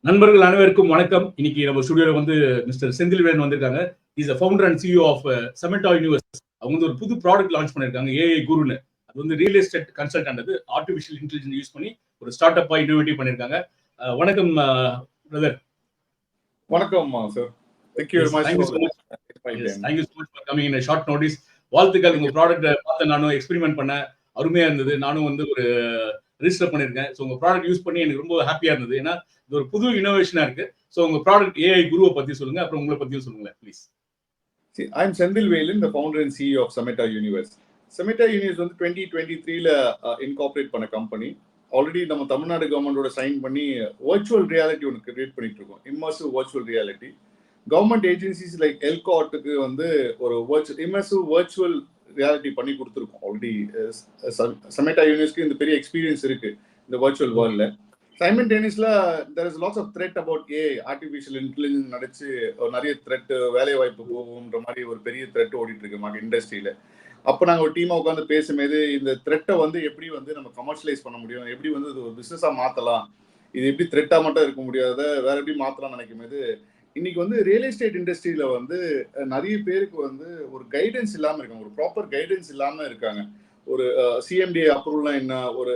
நண்பர்கள் அனைவருக்கும் வணக்கம். இன்னைக்கு நம்ம ஸ்டுடியோல வந்து மிஸ்டர் செந்தில்வேலன் வந்திருக்காங்க. Is the founder and CEO of Sametta universe. அவங்க வந்து ஒரு புது ப்ராடக்ட் லான்ச் பண்ணிருக்காங்க, ஏஐ குருன்னு. அது வந்து ரியல் எஸ்டேட் கன்சல்டன்ட், அது ஆர்டிஃபிஷியல் இன்டெலிஜென்ஸ் யூஸ் பண்ணி ஒரு ஸ்டார்ட் அப்பா இன்னோவேட்டிவ் பண்ணிருக்காங்க. வணக்கம் பிரதர். வணக்கம் sir. Thank you very much. Thank you so much. Yes, thank you so much for coming in a short notice. வாழ்த்துக்கள். உங்க ப்ராடக்ட் பார்த்து நானும் எக்ஸ்பெரிமெண்ட் பண்ணேன், அருமையா இருந்தது. நானும் வந்து ஒரு ரிஜிஸ்டர் பண்ணிருக்கேன். ஸோ உங்க ப்ராடக்ட் யூஸ் பண்ணி எனக்கு ரொம்ப ஹாப்பியா இருந்தது. ஏன்னா இது ஒரு புது இனோவேஷனா இருக்கு. ஸோ உங்க ப்ராடக்ட் ஏஐ குருவை பத்தி சொல்லுங்க, அப்புறம் உங்களை பத்தியும் சொல்லுங்க please. See, I'm Sendil Velin, the founder and CEO of Sameta Universe. Sameta Universe வந்து 2023ல இன்கார்பரேட் பண்ண கம்பெனி. ஆல்ரெடி நம்ம தமிழ்நாடு கவர்மெண்டோட சைன் பண்ணி வர்ச்சுவல் ரியாலிட்டி ஒன்று கிரியேட் பண்ணிட்டு இருக்கோம், immersive virtual reality. Government agencies like எல்காட்டுக்கு வந்து ஒரு இம்மர்சிவ் வர்ச்சுவல் ரியாலிட்டி பண்ணி கொடுத்துருக்கோம். ஆல்ரெடி சமேட்டா யூனிவர்ஸ்க்கு இந்த பெரிய எக்ஸ்பீரியன்ஸ் இருக்கு இந்த virtual வேர்ல்ட்ல. சைமல்டேனியஸ்ல there is lots of threat about AI, artificial intelligence நடிச்சு நிறைய த்ரெட், வேலை வாய்ப்பு போகும்ன்ற மாதிரி ஒரு பெரிய த்ரெட் ஓடிட்டு இருக்கு மார்க்கெட் இண்டஸ்ட்ரியில. அப்போ நாங்கள் ஒரு டீமா உட்காந்து பேசும்போது இந்த த்ரெட்டை வந்து எப்படி வந்து நம்ம கமர்ஷியலைஸ் பண்ண முடியும், எப்படி வந்து இது ஒரு பிசினஸா மாத்தலாம், இது எப்படி த்ரெட்டா மட்டும் இருக்க முடியாத வேற எப்படி மாத்தலாம் நினைக்கும் போது, இன்னைக்கு வந்து ரியல் எஸ்டேட் இண்டஸ்ட்ரியில வந்து நிறைய பேருக்கு வந்து ஒரு கைடன்ஸ் இல்லாம இருக்காங்க, ஒரு ப்ராப்பர் கைடன்ஸ் இல்லாம இருக்காங்க. ஒரு சிஎம்டிஏ அப்ரூவல்னா என்ன, ஒரு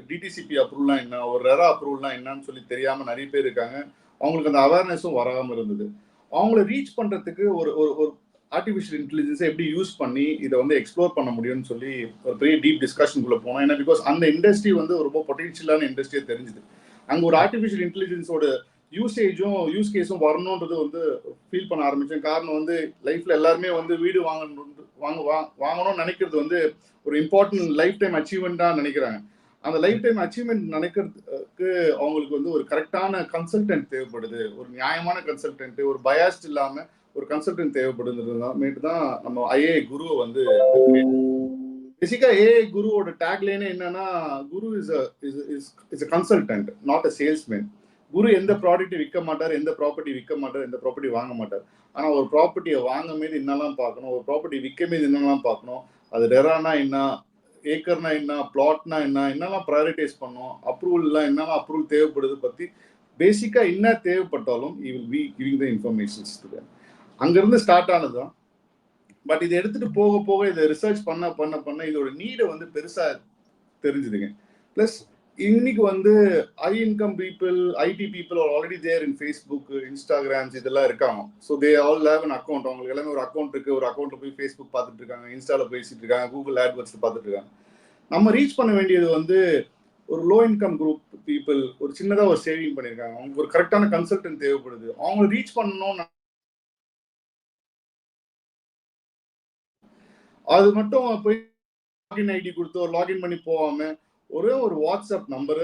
டிடிசிபி அப்ரூவல்னா என்ன, ஒரு ரெரா அப்ரூவல்னா என்னன்னு சொல்லி தெரியாம நிறைய பேர் இருக்காங்க. அவங்களுக்கு அந்த அவேர்னஸும் வராமல் இருந்தது. அவங்கள ரீச் பண்றதுக்கு ஒரு ஒரு ஆர்டிஃபிஷியல் இன்டெலிஜென்ஸை எப்படி யூஸ் பண்ணி இதை வந்து எக்ஸ்ப்ளோர் பண்ண முடியும்னு சொல்லி ஒரு பெரிய டீப் டிஸ்கஷனுக்குள்ள போனோம். ஏன்னா பிகாஸ் அந்த இண்டஸ்ட்ரி வந்து ரொம்ப பொட்டன்ஷியலான இண்டஸ்ட்ரியை தெரிஞ்சுது. அங்கே ஒரு ஆர்டிஃபிஷியல் இன்டெலிஜென்ஸோட யூசேஜும் யூஸ் கேஸும் வரணுன்றது வந்து ஃபீல் பண்ண ஆரம்பிச்சேன். காரணம் வந்து லைஃப்ல எல்லாருமே வந்து வீடு வாங்கணும்னு நினைக்கிறது வந்து ஒரு இம்பார்ட்டன்ட் லைஃப் டைம் அச்சீவ்மெண்டா நினைக்கிறாங்க. அந்த லைஃப் டைம் அச்சீவ்மெண்ட் நினைக்கிறதுக்கு அவங்களுக்கு வந்து ஒரு கரெக்டான கன்சல்டன்ட் தேவைப்படுது, ஒரு நியாயமான கன்சல்டன்ட், ஒரு பயாஸ்ட் இல்லாம ஒரு கன்சல்டன்ட் தேவைப்படுதுன்றது தான் நம்ம ஐஏஐ குருவை வந்து பேசிக்கா. ஏஐ குருவோட டேக்லைனே என்னன்னா, Guru is a consultant, not a salesman. Guru எந்த ப்ராடக்ட் விற்க மாட்டார், எந்த ப்ராப்பர்ட்டி விற்க மாட்டார், எந்த ப்ராப்பர்ட்டி வாங்க மாட்டார். ஆனா ஒரு ப்ராப்பர்ட்டியை வாங்க மீது என்னெல்லாம் பார்க்கணும், ஒரு ப்ராப்பர்ட்டி விற்க மீது என்னெல்லாம் பார்க்கணும், அது ரெரானா என்ன, ஏக்கர்னா என்ன, பிளாட்னா என்ன, என்னெல்லாம் ப்ரையாரிட்டைஸ் பண்ணணும், அப்ரூவல்லாம் என்னெல்லாம் அப்ரூவல் தேவைப்படுது பத்தி பேசிக்கா என்ன தேவைப்பட்டாலும் he will be giving the informations to them. அங்கிருந்து ஸ்டார்ட் ஆனதுதான். பட் இதை எடுத்துட்டு போக போக இதை ரிசர்ச் பண்ண இதோட நீடை வந்து பெருசா தெரிஞ்சுதுங்க. பிளஸ் இன்னைக்கு வந்து high income people, IT people are already there in Facebook, Instagrams இதெல்லாம் இருக்காங்க. So they all have an account. அவங்களுக்கு எல்லாமே ஒரு அக்கௌண்ட் இருக்கு. ஒரு அக்கௌண்ட்ல போய் ஃபேஸ்புக் பார்த்துட்டு இருக்காங்க, இன்ஸ்டால பேசிட்டு இருக்காங்க, கூகுள் ஆட்வர்ட்ஸ் பார்த்துட்டு இருக்காங்க. நம்ம ரீச் பண்ண வேண்டியது வந்து ஒரு லோ இன்கம் குரூப் பீப்புள், ஒரு சின்னதா ஒரு சேவிங் பண்ணிருக்காங்க, அவங்களுக்கு ஒரு கரெக்டான கன்சல்டன்ட் தேவைப்படுது. அவங்க ரீச் பண்ணணும். அது மட்டும் போய் லாகின் ஐடி கொடுத்து ஒரு லாகின் பண்ணி போகாம ஒரே ஒரு வாட்ஸ்அப் நம்பரை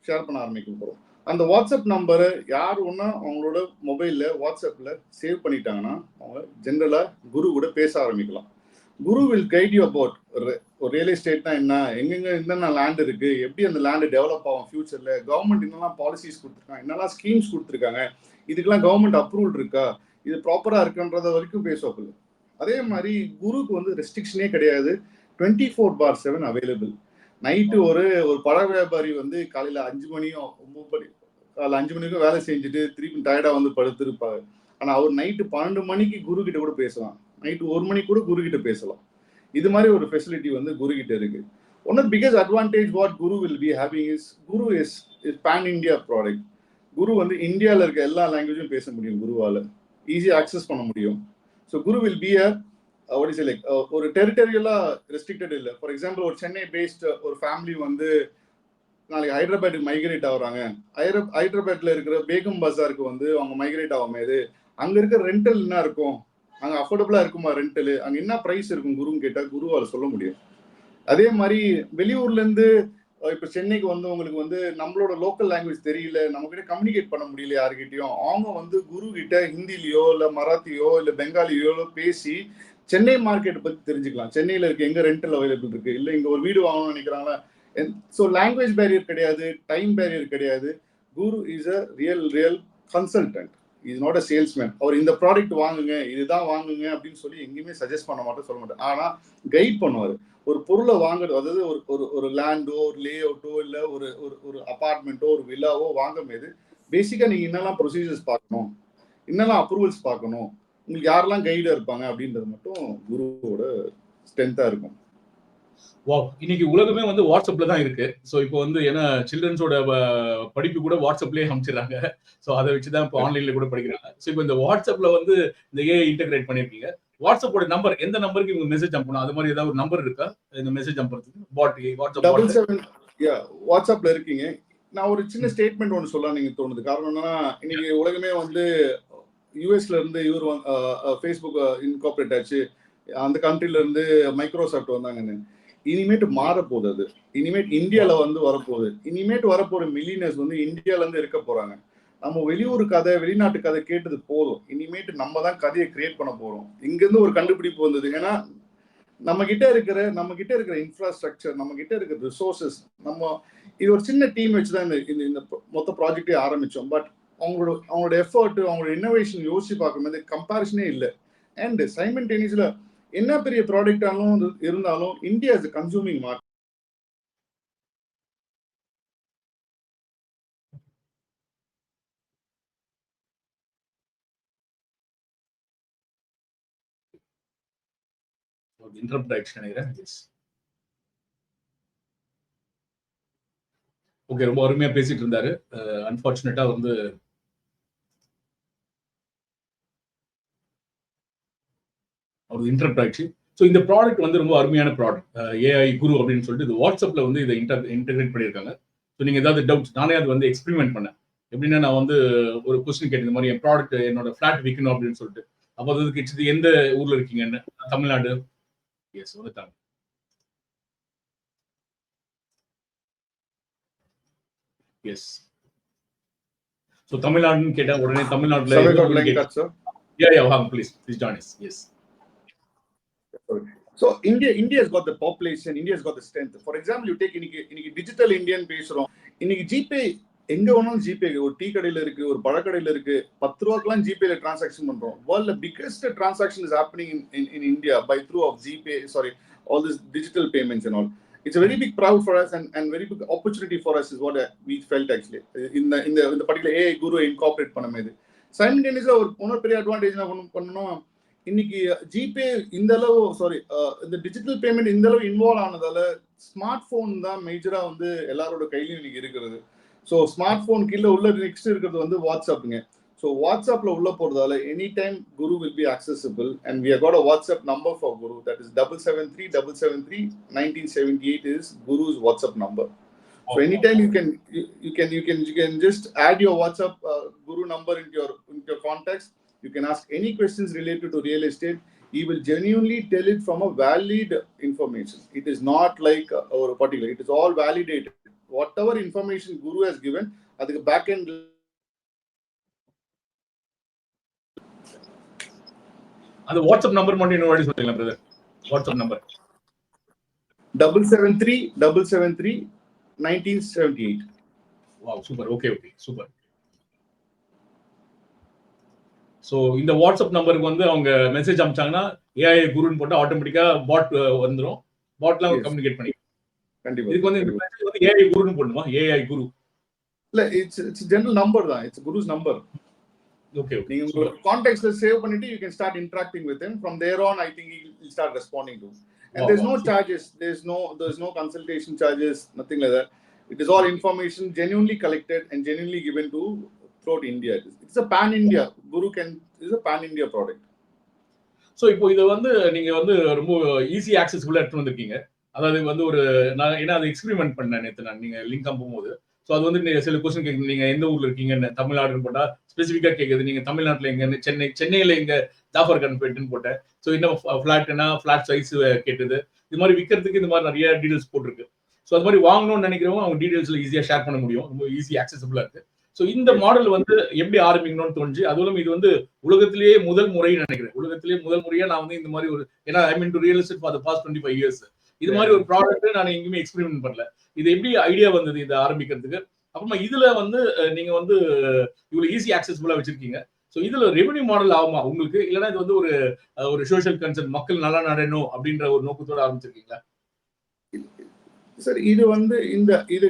ஷேர் பண்ண ஆரம்பிக்க போறோம். அந்த வாட்ஸ்அப் நம்பரை யார் ஒன்னா அவங்களோட மொபைல்ல வாட்ஸ்அப்ல சேவ் பண்ணிட்டாங்கன்னா அவங்க ஜென்ரலா குரு கூட பேச ஆரம்பிக்கலாம். குரு வில் கைட் யூ அபவுட் ஒரு ரியல் எஸ்டேட்னா என்ன, எங்கெங்க என்னென்ன லேண்ட் இருக்கு, எப்படி அந்த லேண்டு டெவலப் ஆகும் ஃபியூச்சர்ல, கவர்மெண்ட் என்னெல்லாம் பாலிசிஸ் கொடுத்துருக்காங்க, என்னெல்லாம் ஸ்கீம்ஸ் கொடுத்துருக்காங்க, இதுக்கெல்லாம் கவர்மெண்ட் அப்ரூவல் இருக்கா, இது ப்ராப்பரா இருக்குன்றத வரைக்கும் பேசுவாங்க. அதே மாதிரி குருக்கு வந்து ரெஸ்ட்ரிக்ஷனே கிடையாது, 24/7 அவைலபிள். நைட்டு ஒரு பழ வியாபாரி வந்து காலையில 5 மணியும் 9 மணி காலைல 5 மணிக்கும் வேலை செஞ்சுட்டு திருப்பி டயர்டா வந்து படுத்திருப்பாரு. ஆனா அவர் நைட்டு 12 மணிக்கு குரு கிட்ட கூட பேசலாம், நைட்டு 1 மணிக்கு கூட குரு கிட்ட பேசலாம். இது மாதிரி ஒரு ஃபெசிலிட்டி வந்து குரு கிட்ட இருக்கு. One of biggest advantage what Guru will be having is Guru is pan India product. குரு வந்து இந்தியாவில் இருக்க எல்லா லாங்குவேஜும் பேச முடியும், குருவால ஈஸியாக ஆக்சஸ் பண்ண முடியும். ஸோ குரு வில் பி ஒரு டெரிட்டரியலா ரெஸ்ட்ரிக்டட் இல்லை. ஃபார் எக்ஸாம்பிள் ஒரு சென்னை பேஸ்ட் ஒரு ஃபேமிலி வந்து நாளைக்கு ஹைதராபாத்துக்கு மைக்ரேட் ஆகுறாங்க, ஹைதராபாத்ல இருக்கிற பேகம் பஜாருக்கு வந்து அவங்க மைக்ரேட் ஆகும்போது அங்க இருக்கிற ரெண்டல் என்ன இருக்கும், அங்க அஃபோர்டபுளா இருக்குமா ரெண்டல், அங்க என்ன பிரைஸ் இருக்கும் குருன்னு கேட்டா குருவால சொல்ல முடியும். அதே மாதிரி வெளியூர்ல இருந்து இப்ப சென்னைக்கு வந்து உங்களுக்கு வந்து நம்மளோட லோக்கல் லாங்குவேஜ் தெரியல, நம்ம கிட்ட கம்யூனிகேட் பண்ண முடியல யாருக்கிட்டையும், அவங்க வந்து குரு கிட்ட ஹிந்திலயோ இல்ல மராத்தியோ இல்ல பெங்காலியோ பேசி சென்னை மார்க்கெட் பத்தி தெரிஞ்சுக்கலாம். சென்னையில இருக்க எங்க ரெண்டல் அவைலபிள் இருக்கு, இல்ல இங்க ஒரு வீடு வாங்கணும்னு நினைக்கிறாங்களா. ஸோ லாங்குவேஜ் பேரியர் கிடையாது, டைம் பேரியர் கிடையாது. Guru is a real consultant, is not a salesman. அவர் இந்த ப்ராடக்ட் வாங்குங்க, இதுதான் வாங்குங்க அப்படின்னு சொல்லி எங்கேயுமே சஜஸ்ட் பண்ண மாட்டோம், சொல்ல மாட்டேன். ஆனா கைட் பண்ணுவார். ஒரு பொருளை வாங்குறது, அதாவது ஒரு லேண்டோ ஒரு லே அவுட்டோ இல்லை ஒரு அபார்ட்மெண்ட்டோ ஒரு வில்லாவோ வாங்கும் போது பேசிக்கா நீங்க என்னெல்லாம் ப்ரொசீஜர்ஸ் பார்க்கணும், என்னெல்லாம் அப்ரூவல்ஸ் பார்க்கணும், உங்களுக்கு யாரெல்லாம் கைடா இருப்பாங்க அப்படின்றது மட்டும் குருவோட ஸ்ட்ரென்த்தா இருக்கும். வாவ்! இன்னைக்கு உலகமே வந்து வாட்ஸ்அப்ல தான் இருக்கு. ஸோ இப்போ வந்து ஏன்னா சில்ட்ரன்ஸோட படிப்பு கூட வாட்ஸ்அப்லயே அனுப்பிச்சிடுறாங்க. ஸோ அதை வச்சு தான் இப்போ ஆன்லைன்ல கூட படிக்கிறாங்க. ஸோ இப்போ இந்த வாட்ஸ்அப்ல வந்து இந்த ஏஐ இன்டகிரேட் பண்ணியிருக்கீங்க. வாட்ஸ்அப்போட நம்பர் எந்த நம்பருக்கு இவங்க மெசேஜ் அனுப்பணும்? அது மாதிரி ஏதாவது ஒரு நம்பர் இருக்கா? இந்த மெசேஜ் அனுப்புறதுக்கு வாட்ஸ்அப் பாட். 77 வாட்ஸ்அப்ல இருக்கீங்க. நான் ஒரு சின்ன ஸ்டேட்மெண்ட் ஒன்று சொல்லலாம் நீங்க தோணுது. காரணம் என்னன்னா இன்னைக்கு உலகமே வந்து யூஎஸ்ல இருந்து இவர் ஃபேஸ்புக் இன்கார்பரேட் ஆச்சு, அந்த கண்ட்ரில இருந்து மைக்ரோசாஃப்ட் வந்தாங்கன்னு. இனிமேட்டு மாற போகுது அது. இனிமேட் இந்தியால வந்து வரப்போகுது. இனிமேட்டு வரப்போற மில்லியனர்ஸ் வந்து இந்தியால இருந்து இருக்க போறாங்க. நம்ம வெளியூர் கதை, வெளிநாட்டு கதை கேட்டது போதும். இனிமேட்டு நம்ம தான் கதையை கிரியேட் பண்ண போறோம். இங்க இருந்து ஒரு கண்டுபிடிப்பு வந்தது. ஏன்னா நம்ம கிட்ட இருக்கிற இன்ஃப்ராஸ்ட்ரக்சர், நம்ம கிட்ட இருக்கிற ரிசோர்சஸ், இது ஒரு சின்ன டீம் வச்சுதான் இந்த மொத்த ப்ராஜெக்டே ஆரம்பிச்சோம். பட் அவங்களோட எஃபர்ட், அவங்களோட இன்னோவேஷன் யோசிச்சு பார்க்கும்போது கம்பேரிஷனே இல்லை. அண்ட் சைமல்டேனியஸ்ல என்ன பெரிய ப்ராடக்ட் இருந்தாலும் India is consuming market. Interrupt ஆயிடுச்சு நினைக்கிறேன். ஓகே, ரொம்ப அருமையா பேசிட்டு இருந்தாரு. அன்பார்ச்சுனேட்டா வந்து அவருக்கு இன்டரப்ட் ஆயிடுச்சு. ஸோ இந்த ப்ராடக்ட் வந்து ரொம்ப அருமையான ப்ராடக்ட், ஏஐ குரு அப்படின்னு சொல்லிட்டு இது வாட்ஸ்அப்ல வந்து இதை இன்டகிரேட் பண்ணியிருக்காங்க. ஸோ நீங்க ஏதாவது டவுட்ஸ், நானே அது வந்து எக்ஸ்பெரிமெண்ட் பண்ணேன். எப்படின்னா நான் வந்து ஒரு கொஸ்டின் கேட்டேன், இந்த மாதிரி என் ப்ராடக்ட் என்னோட ஃபிளாட் விற்கணும் அப்படின்னு சொல்லிட்டு. அப்போ அது கேட்டது எந்த ஊர்ல இருக்கீங்கன்னு. தமிழ்நாடு. எஸ், வந்துட்டாங்க. எஸ். ஸோ தமிழ்நாடுன்னு கேட்டேன். உடனே தமிழ்நாட்டுல please join us. Yes. So India has got the population, India has got the strength. For example, you take இன்னைக்கு டிஜிட்டல் இந்தியன் பேசுறோம். இன்னைக்கு ஜிபே எங்க வேணாலும் ஜிபே, ஒரு டீ கடையில இருக்கு, ஒரு பழக்கடையில இருக்கு, 10 ரூபாய்க்குலாம் ஜிபேல டிரான்சாக்ஷன் பண்றோம். World the biggest transaction is happening in India by through of GPay, all this digital payments and all. It's a very big proud for us and very big opportunity for us is what we felt actually in the particular AI Guru incorporate பண்ணும்போது. Simultaneously ஒரு பெரிய advantage பண்ணனும். இன்னைக்கு GPay இந்த அளவு இந்த digital payment இந்த அளவு இன்வால்வ் ஆனதால ஸ்மார்ட் போன் தான் மேஜரா வந்து எல்லாரோட கையிலும் இன்னைக்கு இருக்கிறது. ஸோ ஸ்மார்ட் போன் கீழே உள்ள நெக்ஸ்ட் இருக்கிறது வந்து வாட்ஸ்அப்புங்க. ஸோ வாட்ஸ்அப்ல உள்ள போறதால any time Guru will be accessible and we have got a WhatsApp number for Guru, that is 7737731978 is Guru's WhatsApp number. So anytime you can just add your WhatsApp Guru number into your contacts. You can ask any questions related to real estate. He will genuinely tell it from a valid information. It is not like a particular. It is all validated. Whatever information Guru has given, at the back end. அந்த WhatsApp number மட்டும் இன்னொரு வாட்டி சொல்லுங்க brother. WhatsApp number 773-773-1978. Wow, super. Okay, super. So இந்த WhatsApp நம்பருக்கு வந்து அவங்க message அனுப்பிச்சாங்கன்னா AI குருன்னு போட்டு ஆட்டோமேட்டிக்கா பாட் வந்துடும். பாட்லாம் கம்யூனிகேட் பண்ணி கண்டிப்பா இதுக்கு வந்து இந்த மெசேஜ் வந்து ஏஐ குருன்னு போடணுமா? ஏஐ குரு இல்ல, இட்ஸ் ஜெனரல் நம்பர் தான். It's Guru's number. ஓகே, நீங்க உங்க கான்டாக்ட்ஸ்ல சேவ் பண்ணிட்டு you can start interacting with him. From there on I think he'll start responding to. And there's no charges, there's no consultation charges, nothing like that. It is all information genuinely collected and genuinely given to throughout India. It's a pan India Guru is a pan India product. So இப்போ இதை வந்து நீங்க வந்து ரொம்ப easy ஆக்சசிபிளா எடுத்து வந்திருக்கீங்க. அதாவது வந்து ஒரு நான் ஏன்னா அதை எக்ஸ்பெரிமெண்ட் பண்ணேன் நேற்று நான், நீங்க லிங்க் அனுப்பும்போது. ஸோ அது வந்து நீங்க சில கொஸ்டின் கேட்குது, நீங்க எந்த ஊர்ல இருக்கீங்கன்னு தமிழ்நாடுன்னு போட்டா ஸ்பெசிஃபிக்கா கேட்குது. நீங்க தமிழ்நாட்டில் எங்க, சென்னையில எங்க ஜாஃபர் கான்பேட்னு போட்டேன். ஸோ இன்னும் ஃபிளாட்னா ஃபிளாட் சைஸ் கேட்டது. இது மாதிரி விற்கிறதுக்கு இந்த மாதிரி நிறைய டீடைல்ஸ் போட்டிருக்கு. ஸோ அது மாதிரி வாங்கணும்னு நினைக்கிறவங்க அவங்க டீடைல்ஸ்ல ஈஸியா ஷேர் பண்ண முடியும். ரொம்ப ஈஸி ஆக்சசிபிளா இருக்கு. ஸோ இந்த மாடல் வந்து எப்படி ஆரம்பிக்கணும்னு தோணுச்சு. அதுவும் இது வந்து உலகத்திலேயே முதல் முறைன்னு நினைக்கிறேன். உலகத்திலேயே முதல் முறையா நான் வந்து இந்த மாதிரி ஒரு, ஏன்னா I mean to real estate for the past 25 years இது மாதிரி ஒரு ப்ராடக்ட் நான் எங்கேயுமே எக்ஸ்பெரிமெண்ட் பண்ணல. இது எப்படி ஐடியா வந்தது இதை ஆரம்பிக்கிறதுக்கு? அப்புறமா இதுல வந்து நீங்க வந்து இவ்வளவு ஈஸி ஆக்சசிபிளா வச்சிருக்கீங்க. ஸோ இதுல ரெவென்யூ மாடல் ஆகுமா உங்களுக்கு? இல்லைன்னா இது வந்து ஒரு சோஷியல் கன்சர்ன், மக்கள் நல்லா நடணும் அப்படின்ற ஒரு நோக்கத்தோட ஆரம்பிச்சிருக்கீங்களா? சார் இது வந்து இது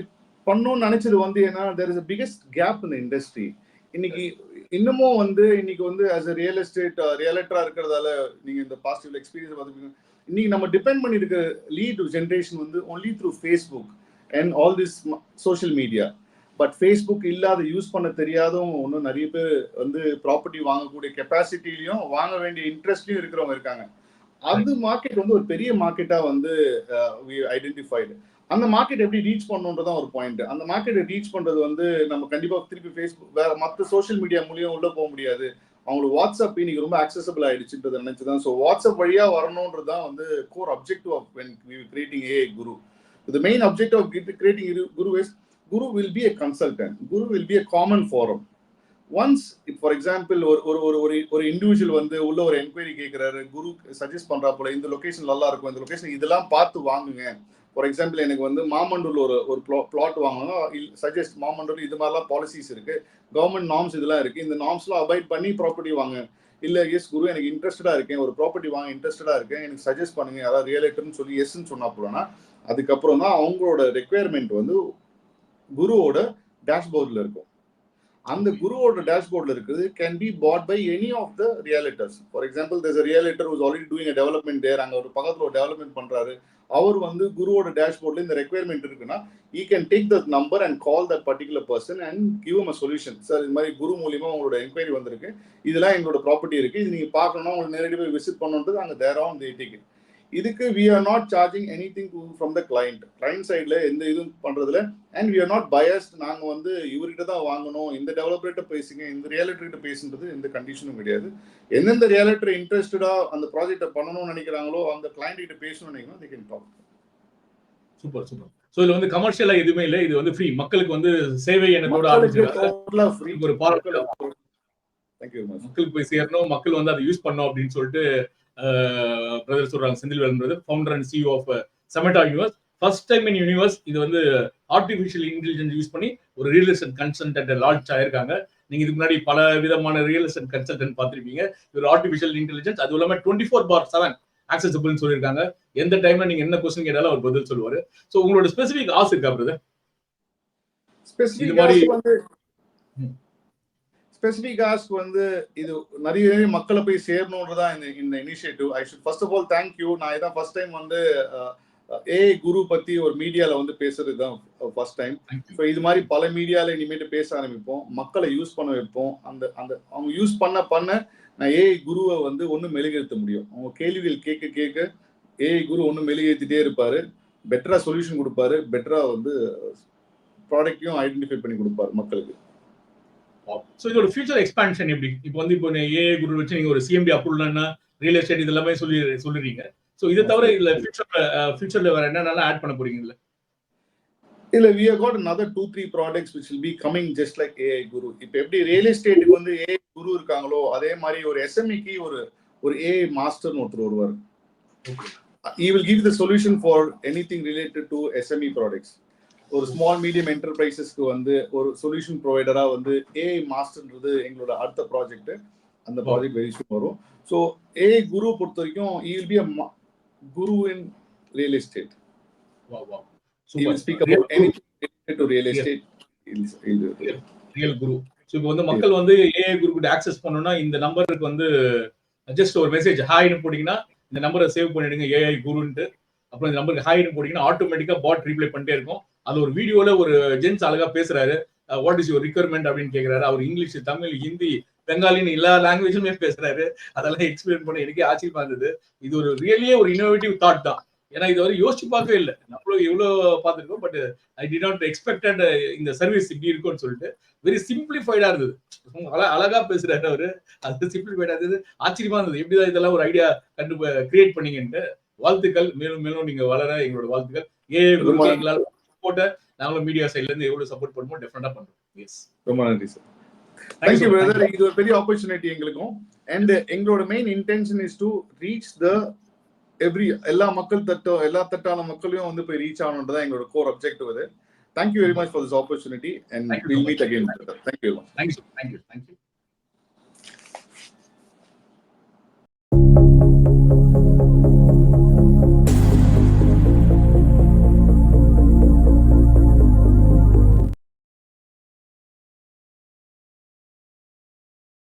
பண்ணணும்னு நினைச்சது வந்து ஏன்னா there is a biggest gap in the industry. இன்னைக்கு இன்னமும் வந்து இன்னைக்கு வந்து as a real estate ரியலேட்டரா இருக்கிறதால நீங்க இந்த பாசிட்டிவ் எக்ஸ்பீரியன்ஸ் பார்த்துப்பீங்க. இன்னைக்கு நம்ம டிபெண்ட் பண்ணி இருக்க லீட் ஜென்ரேஷன் வந்து only through Facebook and all this social media. But Facebook இல்லாத யூஸ் பண்ண தெரியாதவங்க இன்னும் நிறைய பேர் வந்து ப்ராப்பர்ட்டி வாங்கக்கூடிய கெப்பாசிட்டிலையும் வாங்க வேண்டிய இன்ட்ரெஸ்ட்லையும் இருக்கிறவங்க இருக்காங்க. அது மார்க்கெட் வந்து ஒரு பெரிய மார்க்கெட்டா வந்து ஐடென்டிஃபைடு. அந்த மார்க்கெட் எப்படி ரீச் பண்ணணுன்றதான் ஒரு பாயிண்ட். அந்த மார்க்கெட்டை ரீச் பண்றது வந்து நம்ம கண்டிப்பா திருப்பி ஃபேஸ்புக் வேற மற்ற சோஷியல் மீடியா மூலியம் உள்ள போக முடியாது. அவங்களுக்கு வாட்ஸ்அப் இன்னைக்கு ரொம்ப அக்சசபிள் ஆயிடுச்சுன்றதை நினைச்சுதான். ஸோ வாட்ஸ்அப் வழியா வரணுன்றது தான் வந்து core objective of when we were creating AI Guru. The main objective of creating Guru is Guru will be a consultant. Guru will be a common forum. Once, for example, ஒரு individual வந்து உள்ள ஒரு enquiry கேட்கிறாரு, குரு suggest பண்றா போல இந்த location நல்லா இருக்கும், இந்த லொகேஷன் இதெல்லாம் பார்த்து வாங்குங்க. ஃபார் எக்ஸாம்பிள் எனக்கு வந்து மாமண்டூர்ல ஒரு பிளாட் வாங்கணும், சஜஸ்ட் மாமண்டூர் இது மாதிரிலாம் பாலிசிஸ் இருக்கு, கவர்மெண்ட் நார்ம்ஸ் இதெல்லாம் இருக்கு, இந்த நார்ம்ஸ்லாம் அபாய்ட் பண்ணி ப்ராப்பர்ட்டி வாங்க. இல்ல எஸ் குரு எனக்கு இன்ட்ரெஸ்டடா இருக்கேன், ஒரு ப்ராப்பர்ட்டி வாங்க இன்ட்ரெஸ்டடா இருக்கேன், எனக்கு சஜஸ்ட் பண்ணுங்க யாராவது ரியலேட்டர்னு சொல்லி எஸ்ன்னு சொன்னா போலனா அதுக்கப்புறம் தான் அவங்களோட ரெக்குயர்மெண்ட் வந்து குருவோட டேஷ்போர்ட்ல இருக்கும். அந்த குருவோட டேஷ்போர்ட்ல இருக்குது can be bought by any of the realtors. For example there's a realtor who is already doing a development there, அங்க ஒரு பக்கத்துல ஒரு டெவலப்மெண்ட் பண்றாரு, அவர் வந்து குருவோட டேஷ்போர்ட்ல இந்த ரெக்குயர்மெண்ட் இருக்குன்னா he can take that number and call that particular person and give him a solution. Sir இது மாதிரி குரு மூலியமா உங்களோட என்கொயரி வந்திருக்கு, இதெல்லாம் எங்களோட ப்ராப்பர்ட்டி இருக்கு, இது நீங்க பார்க்கணும்னா உங்களுக்கு நேரடி போய் விசிட் பண்ணணுன்றது அங்க தேர் ஆன் they take it. இதுக்கு we are not charging anything from the client சைடுல எந்த இதுவும் பண்றதுல, and we are not biased. நாங்க வந்து இவர்கிட்ட தான் வாங்கணும், இந்த டெவலப்பர்கிட்ட பேசுங்க, இந்த ரியலேட்டர்கிட்ட பேசுன்றது எந்த கண்டிஷனும் கிடையாது. எந்தெந்த ரியலேட்டர் இன்ட்ரெஸ்டடா அந்த ப்ராஜெக்டை பண்ணணும்னு நினைக்கிறாங்களோ அந்த கிளைண்ட் கிட்ட பேசணும்னு நினைக்கிறோம், they can talk. Super super. So இதுல வந்து கமர்ஷியலா எதுவுமே இல்லை, இது வந்து ஃப்ரீ, மக்களுக்கு வந்து சேவை எண்ணத்தோட ஆரம்பிச்சிருக்காங்க. ஃப்ரீ ஒரு பாராட்டு. Thank you very much. மக்களுக்கு போய் சேரணும், மக்கள் வந்து அதை யூஸ் பண்ணணும் அப்படின்னு சொல்லிட்டு பிரதர் சொல்றாங்க. Senthilvelan brother, founder and CEO of Sametta universe. First time in universe இது வந்து ஆர்டிஃபிஷியல் இன்டெலிஜென்ஸ் யூஸ் பண்ணி ஒரு ரியல் எஸ்டேட் கன்சல்டன்ட் லான்ச் ஆயிருக்காங்க. நீங்க இதுக்கு முன்னாடி பல விதமான ரியல் எஸ்டேட் கன்சல்டன்ட் பார்த்திருப்பீங்க. ஒரு ஆர்டிஃபிஷியல் இன்டெலிஜென்ஸ் அது இல்லாம 24/7 ஆக்சஸபிள்னு சொல்லியிருக்காங்க. எந்த டைம்ல நீங்க என்ன கொஸ்டின் கேட்டாலும் அவர் பதில் சொல்லுவாரு. சோ உங்களோட ஸ்பெசிபிக் ஆசை இருக்கா பிரதர்? ஸ்பெசிபிக் ஆஸ்க் வந்து இது நிறைய மக்களை போய் சேரணுன்றதா இந்த initiative. I should first of all thank you. நான் இதான் ஃபர்ஸ்ட் டைம் வந்து AI குரு பத்தி ஒரு மீடியால வந்து பேசுறது தான் ஃபர்ஸ்ட் டைம். ஸோ இது மாதிரி பல மீடியால இனிமேட்டு பேச ஆரம்பிப்போம், மக்களை யூஸ் பண்ண வைப்போம். அந்த அவங்க யூஸ் பண்ண நான் AI குருவை வந்து ஒன்றும் மெழுகேற்ற முடியும். அவங்க கேள்விகள் கேட்க AI குரு ஒன்றும் மெழுகேற்றிட்டே இருப்பாரு, பெட்டரா சொல்யூஷன் கொடுப்பாரு, பெட்டரா வந்து ப்ராடக்டையும் ஐடென்டிஃபை பண்ணி கொடுப்பாரு மக்களுக்கு. சோ இதோட ஃபியூச்சர் எக்ஸ்பான்ஷன் எப்படி? இப்போ வந்து இப்போ AI குரு வச்சு நீங்க ஒரு CMD அப்ரூவல்னா ரியல் எஸ்டேட் இதெல்லாமே சொல்லுறீங்க. சோ இத தவிர இல்ல ஃபியூச்சர்ல வேற என்னென்னலாம் ஆட் பண்ண போறீங்கல்ல? இல்ல we have got another 2-3 products which will be coming just like AI Guru. இப்போ எப்படி ரியல் எஸ்டேட்டுக்கு வந்து AI குரு இருக்காங்களோ அதே மாதிரி ஒரு SME-க்கு ஒரு AI மாஸ்டர்னு ஒருத்தர் வருவார். He will give the solution for anything related to SME products. ஒரு ஸ்மால் மீடியம் என்டர்பிரைசஸ்க்கு வந்து ஒரு சொல்யூஷன் ப்ரொவைடரா வந்து AI மாஸ்டர்ன்றது எங்களோட அடுத்த ப்ராஜெக்ட். அந்த ப்ராஜெக்ட் வெரி சூன் வரும். ஸோ AI குரு பொறுத்த வரைக்கும் he will be a guru in real estate. Wow. He will speak about anything related to real estate. Real guru. So இப்போ வந்து மக்கள் வந்து AI குருக்கு ஆக்சஸ் பண்ணனும்னா இந்த நம்பருக்கு வந்து ஜஸ்ட் ஒரு மெசேஜ் ஹாய்னு போடிங்கனா இந்த நம்பரை சேவ் பண்ணிடுங்க AI குருன்ட்டு. அப்புறம் இந்த நம்பருக்கு ஹாய்னு போடிங்கனா ஆட்டோமேட்டிக்கா பாட் ரிப்ளை பண்ணிட்டே இருக்கும். அது ஒரு வீடியோல ஒரு ஜென்ஸ் அழகா பேசுறாரு, வாட் இஸ் யுவர் ரிக்வயர்மெண்ட் அப்படின்னு கேக்குறாரு. அவர் இங்கிலீஷ், தமிழ், ஹிந்தி, பெங்காலின்னு எல்லா லாங்குவேஜுமே பேசுறாரு. அதெல்லாம் எக்ஸ்பிளைன் பண்ண எனக்கே ஆச்சரியமா இருந்தது. இது ஒரு ரியலியே ஒரு இன்னோவேட்டிவ் தாட் தான். ஏன்னா இது வரை யோசிச்சு பார்க்கவே இல்லை. நம்மளும் எவ்வளவு பார்த்துருக்கோம், but I did not expected இந்த சர்வீஸ் இப்படி இருக்கும்னு சொல்லிட்டு. வெரி சிம்பிளிஃபைடா இருந்தது. அழகா பேசுறாரு அவரு, அது சிம்பிளிஃபைடா இருந்தது. ஆச்சரியமா இருந்தது, எப்படிதான் இதெல்லாம் ஒரு ஐடியா கிரியேட் பண்ணீங்கன்ட்டு. வாழ்த்துக்கள், மேலும் மேலும் நீங்க வளர எங்களோட வாழ்த்துக்கள். எங்களால் போட்ட நாங்களும் மீடியா சைட்ல இருந்து எவ்வளவு சப்போர்ட் பண்ணுவோம் டெஃபினட்டா பண்றோம். எஸ், ரொம்ப நன்றி சார். Thank you brother. இது ஒரு பெரிய ஆப்பர்ச்சுனிட்டி எங்களுக்கும். and எங்களோட main intention is to reach the எல்லா தட்டான மக்களையும் வந்து போய் ரீச் ஆகணும்ன்றதான் எங்களோட கோர் அப்ஜெக்டிவ் அது. Thank you very much for this opportunity and we'll meet again. Thank you. Thank you.